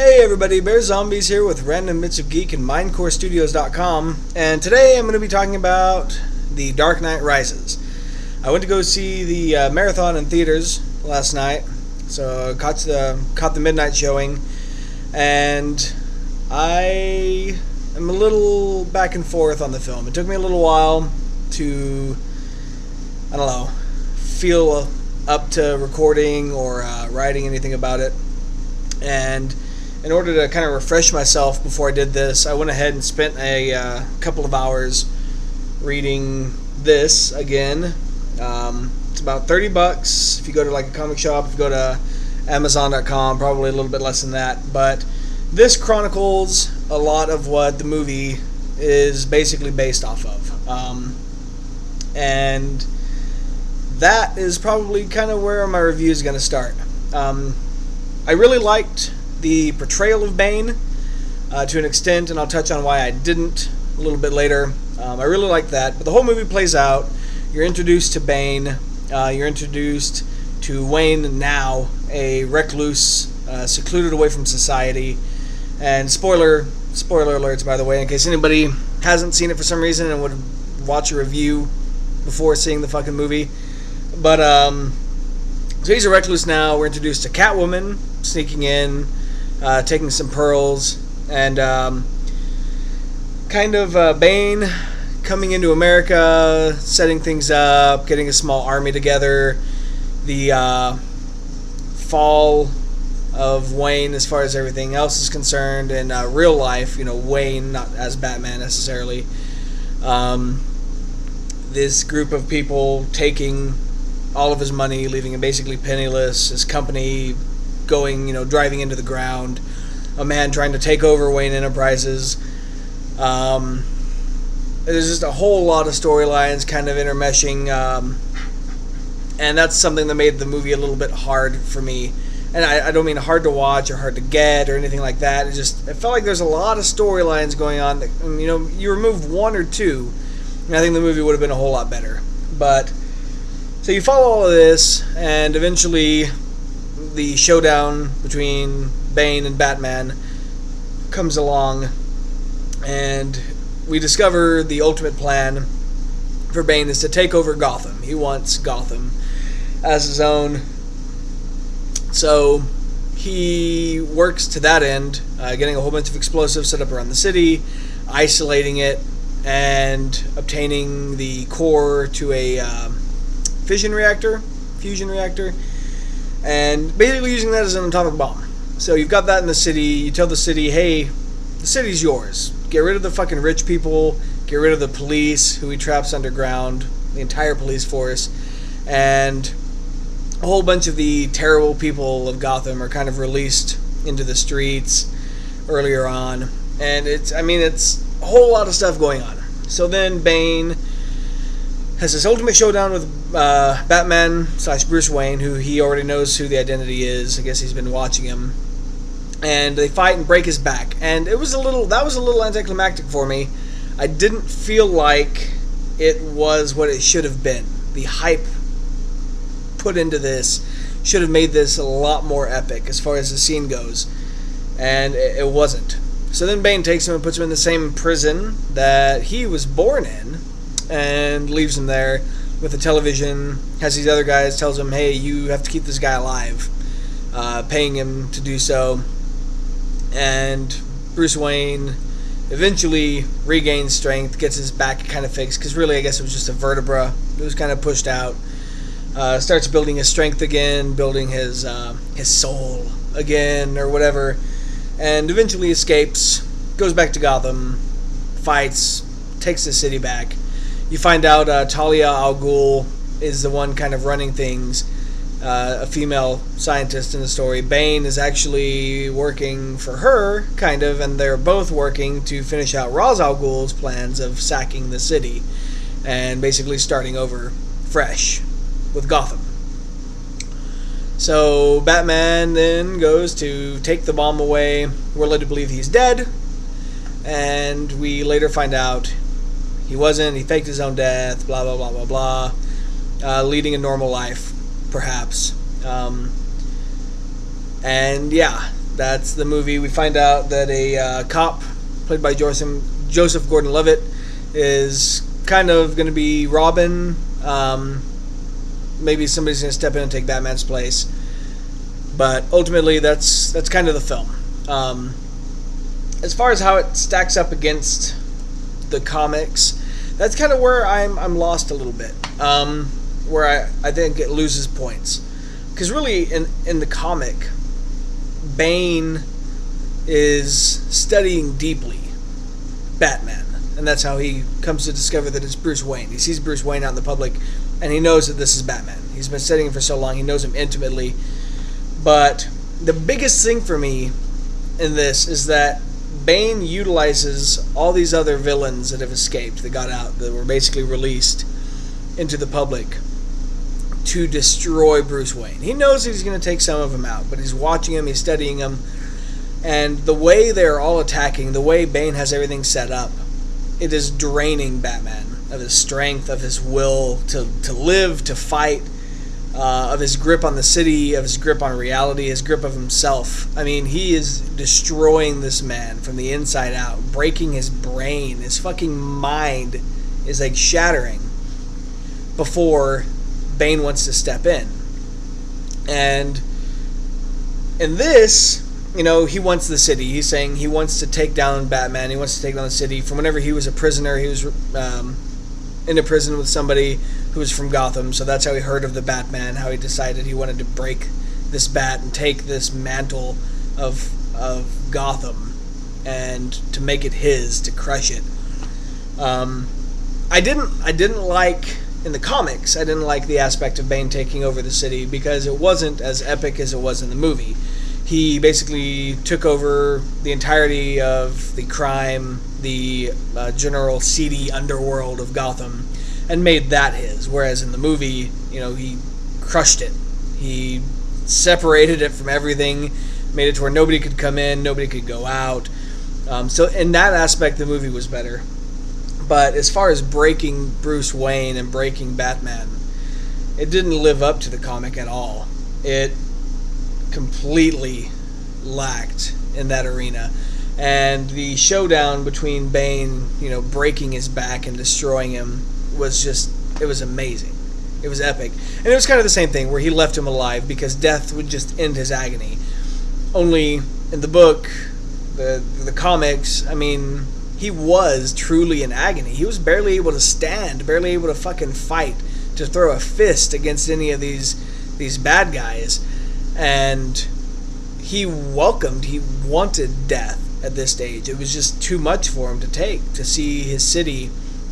Hey everybody, BearZombies here with Random Bits of Geek and MindCoreStudios.com, and today I'm going to be talking about The Dark Knight Rises. I went to go see the marathon in theaters last night, so I caught the midnight showing, and I am a little back and forth on the film. It took me a little while to, feel up to recording or writing anything about it, and in order to kind of refresh myself before I did this, I went ahead and spent a couple of hours reading this again. It's about $30 if you go to like a comic shop. If you go to Amazon.com, probably a little bit less than that. But this chronicles a lot of what the movie is basically based off of. And that is probably kind of where my review is going to start. I really liked the portrayal of Bane to an extent, and I'll touch on why I didn't a little bit later. I really liked that, but the whole movie plays out. You're introduced to Bane. You're introduced to Wayne, now a recluse, secluded away from society. And spoiler alerts, by the way, in case anybody hasn't seen it for some reason and would watch a review before seeing the fucking movie. But so he's a recluse now. We're introduced to Catwoman sneaking in, taking some pearls, and Bane coming into America, setting things up, getting a small army together. The fall of Wayne as far as everything else is concerned, and real life, Wayne, not as Batman necessarily. This group of people taking all of his money, leaving him basically penniless, his company going, driving into the ground, a man trying to take over Wayne Enterprises. There's just a whole lot of storylines kind of intermeshing, and that's something that made the movie a little bit hard for me. And I don't mean hard to watch or hard to get or anything like that. It felt like there's a lot of storylines going on that, you remove one or two, and I think the movie would have been a whole lot better. But so you follow all of this, and eventually the showdown between Bane and Batman comes along, and we discover the ultimate plan for Bane is to take over Gotham. He wants Gotham as his own. So he works to that end, getting a whole bunch of explosives set up around the city, isolating it, and obtaining the core to a fusion reactor, and basically using that as an atomic bomb. So you've got that in the city. You tell the city, hey, the city's yours. Get rid of the fucking rich people. Get rid of the police who he traps underground, the entire police force, and a whole bunch of the terrible people of Gotham are kind of released into the streets earlier on. And it's a whole lot of stuff going on. So then Bane has this ultimate showdown with Batman / Bruce Wayne, who he already knows who the identity is. I guess he's been watching him. And they fight and break his back. And that was a little anticlimactic for me. I didn't feel like it was what it should have been. The hype put into this should have made this a lot more epic as far as the scene goes. And it wasn't. So then Bane takes him and puts him in the same prison that he was born in, and leaves him there with a television, has these other guys, tells him, hey, you have to keep this guy alive, paying him to do so. And Bruce Wayne eventually regains strength, gets his back kind of fixed, because really I guess it was just a vertebra. It was kind of pushed out. Starts building his strength again, building his soul again, or whatever, and eventually escapes, goes back to Gotham, fights, takes the city back. You find out Talia al Ghul is the one kind of running things, a female scientist in the story. Bane is actually working for her, kind of, and they're both working to finish out Ra's al Ghul's plans of sacking the city and basically starting over fresh with Gotham. So Batman then goes to take the bomb away. We're led to believe he's dead, and we later find out he wasn't. He faked his own death, blah, blah, blah, blah, blah, leading a normal life, perhaps. And yeah, That's the movie. We find out that a cop, played by Joseph Gordon-Levitt, is kind of going to be Robin. Maybe somebody's going to step in and take Batman's place. But ultimately, that's kind of the film. As far as how it stacks up against the comics, that's kind of where I'm lost a little bit. Where I think it loses points. Because really, in the comic, Bane is studying deeply Batman. And that's how he comes to discover that it's Bruce Wayne. He sees Bruce Wayne out in the public, and he knows that this is Batman. He's been studying him for so long, he knows him intimately. But the biggest thing for me in this is that Bane utilizes all these other villains that have escaped, that got out, that were basically released into the public to destroy Bruce Wayne. He knows he's going to take some of them out, but he's watching him, he's studying him, and the way they're all attacking, the way Bane has everything set up, it is draining Batman of his strength, of his will to live, to fight, of his grip on the city, of his grip on reality, his grip of himself. I mean, he is destroying this man from the inside out, breaking his brain. His fucking mind is like shattering before Bane wants to step in. And in this, you know, he wants the city. He's saying he wants to take down Batman. He wants to take down the city. From whenever he was a prisoner, he was in a prison with somebody who was from Gotham. So that's how he heard of the Batman, how he decided he wanted to break this bat and take this mantle of Gotham and to make it his, to crush it. I didn't like, in the comics, I didn't like the aspect of Bane taking over the city because it wasn't as epic as it was in the movie. He basically took over the entirety of the crime, the general seedy underworld of Gotham, and made that his. Whereas in the movie, you know, he crushed it. He separated it from everything, made it to where nobody could come in, nobody could go out. So in that aspect, the movie was better. But as far as breaking Bruce Wayne and breaking Batman, it didn't live up to the comic at all. It completely lacked in that arena. And the showdown between Bane, you know, breaking his back and destroying him was just, it was amazing. It was epic. And it was kind of the same thing where he left him alive because death would just end his agony. Only in the book, the comics, I mean, he was truly in agony. He was barely able to stand, barely able to fucking fight, to throw a fist against any of these bad guys. And he wanted death at this stage. It was just too much for him to take, to see his city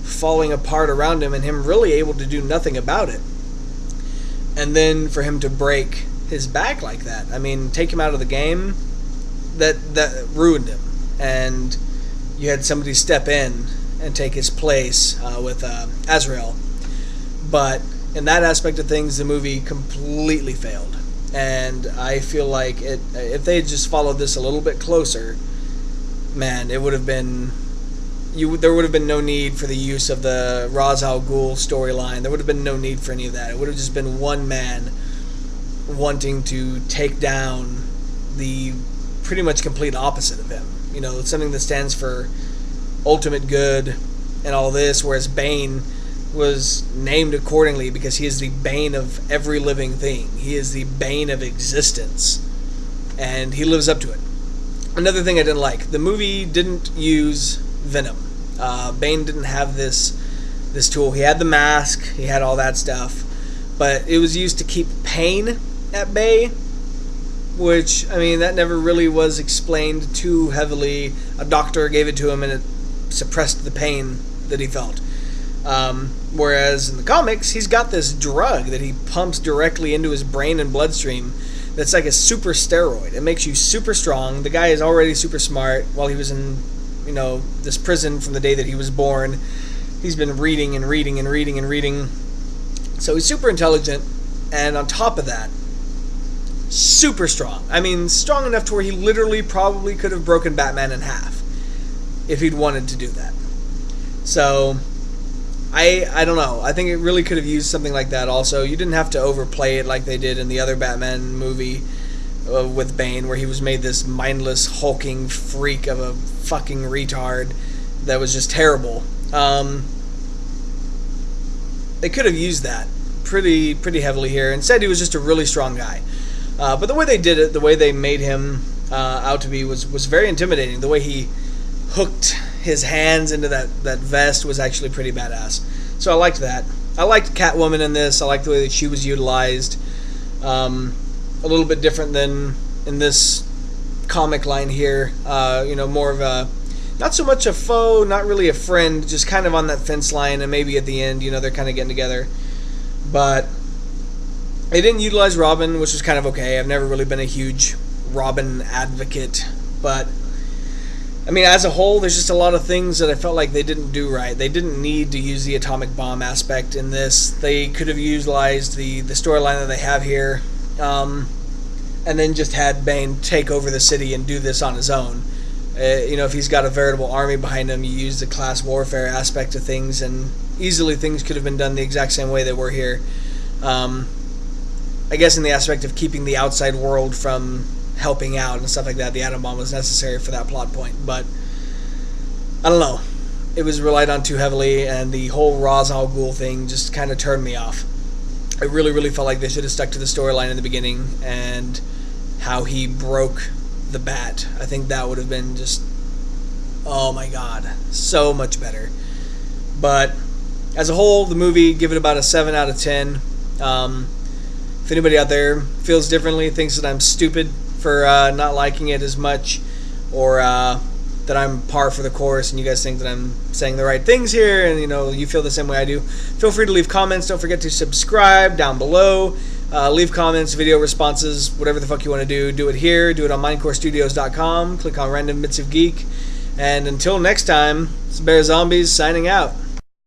falling apart around him and him really able to do nothing about it. And then for him to break his back like that, I mean, take him out of the game, that ruined him. And you had somebody step in and take his place with Azrael. But in that aspect of things, the movie completely failed. And I feel like if they had just followed this a little bit closer, man, it would have been... there would have been no need for the use of the Ra's al Ghul storyline. There would have been no need for any of that. It would have just been one man wanting to take down the pretty much complete opposite of him. You know, something that stands for ultimate good and all this, whereas Bane was named accordingly because he is the bane of every living thing. He is the bane of existence, and he lives up to it. Another thing I didn't like, the movie didn't use Venom. Bane didn't have this tool. He had the mask, he had all that stuff, but it was used to keep pain at bay, which, I mean, that never really was explained too heavily. A doctor gave it to him and it suppressed the pain that he felt. Whereas in the comics, he's got this drug that he pumps directly into his brain and bloodstream that's like a super steroid. It makes you super strong. The guy is already super smart. While he was in, you know, this prison from the day that he was born, he's been reading and reading and reading and reading. So he's super intelligent, and on top of that, super strong. I mean, strong enough to where he literally probably could have broken Batman in half if he'd wanted to do that. So I don't know. I think it really could have used something like that also. You didn't have to overplay it like they did in the other Batman movie. with Bane, where he was made this mindless, hulking freak of a fucking retard that was just terrible. They could have used that pretty heavily here. Instead, he was just a really strong guy. But the way they did it, the way they made him out to be was very intimidating. The way he hooked his hands into that vest was actually pretty badass. So I liked that. I liked Catwoman in this. I liked the way that she was utilized. A little bit different than in this comic line here. More of a, not so much a foe, not really a friend, just kind of on that fence line, and maybe at the end, they're kind of getting together. But they didn't utilize Robin, which was kind of okay. I've never really been a huge Robin advocate, but I mean, as a whole, there's just a lot of things that I felt like they didn't do right. They didn't need to use the atomic bomb aspect in this. They could have utilized the storyline that they have here, and then just had Bane take over the city and do this on his own. If he's got a veritable army behind him, you use the class warfare aspect of things, and easily things could have been done the exact same way they were here. I guess in the aspect of keeping the outside world from helping out and stuff like that, the atom bomb was necessary for that plot point. But I don't know, it was relied on too heavily, and the whole Ra's al Ghul thing just kind of turned me off. I really felt like they should have stuck to the storyline in the beginning and how he broke the bat. I think that would have been just, oh my god, so much better. But as a whole, the movie, give it about a 7 out of 10. If anybody out there feels differently, thinks that I'm stupid for not liking it as much, or that I'm par for the course, and you guys think that I'm saying the right things here, and you feel the same way I do, feel free to leave comments. Don't forget to subscribe down below. Leave comments, video responses, whatever the fuck you want to do. Do it here. Do it on mindcorestudios.com. Click on Random Bits of Geek. And until next time, it's BearZombies signing out.